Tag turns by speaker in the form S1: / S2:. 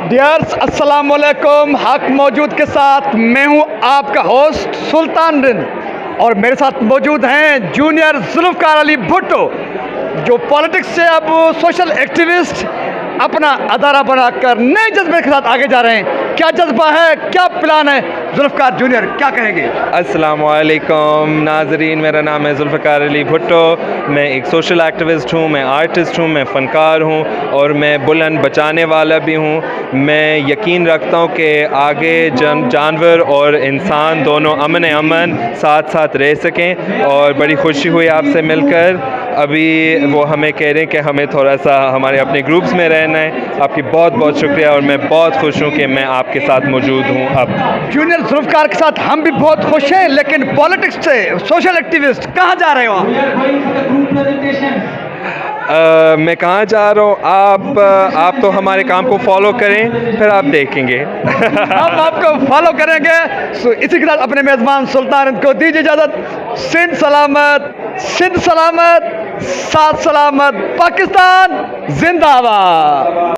S1: Dears अस्सलाम वालेकुम। हक मौजूद के साथ मैं हूं आपका होस्ट सुल्तान रिंद और मेरे साथ मौजूद हैं जूनियर जुल्फ़कार अली भुट्टो जो पॉलिटिक्स से अब सोशल एक्टिविस्ट अपना अदारा बनाकर नए जज्बे के साथ आगे जा रहे हैं। क्या जज्बा है, क्या प्लान है? जुल्फ़कार जूनियर क्या कहेंगे?
S2: अस्सलाम वालेकुम नाजरीन, मेरा नाम है जुल्फ़कार अली भुट्टो। मैं एक सोशल एक्टिविस्ट हूँ, मैं आर्टिस्ट हूँ, मैं फ़नकार हूँ और मैं बुलंद बचाने वाला भी हूँ। मैं यकीन रखता हूँ कि आगे जानवर और इंसान दोनों अमन साथ साथ रह सकें और बड़ी खुशी हुई आपसे मिलकर। अभी वो हमें कह रहे हैं कि हमें थोड़ा सा हमारे अपने ग्रुप्स में रहना है। आपकी बहुत बहुत शुक्रिया और मैं बहुत खुश हूँ कि मैं आपके साथ मौजूद हूँ। अब
S1: जूनियर जुल्फ़कार के साथ हम भी बहुत खुश हैं, लेकिन पॉलिटिक्स से सोशल एक्टिविस्ट कहाँ जा रहे हो आप?
S2: मैं कहाँ जा रहा हूँ? आप तो हमारे काम को फॉलो करें, फिर आप देखेंगे।
S1: हम आपको फॉलो करेंगे। इसी के साथ अपने मेज़बान सुल्तान को दीजिए इजाज़त। सिंध सलामत, सिंध सलामत, साथ सलामत, पाकिस्तान जिंदाबाद।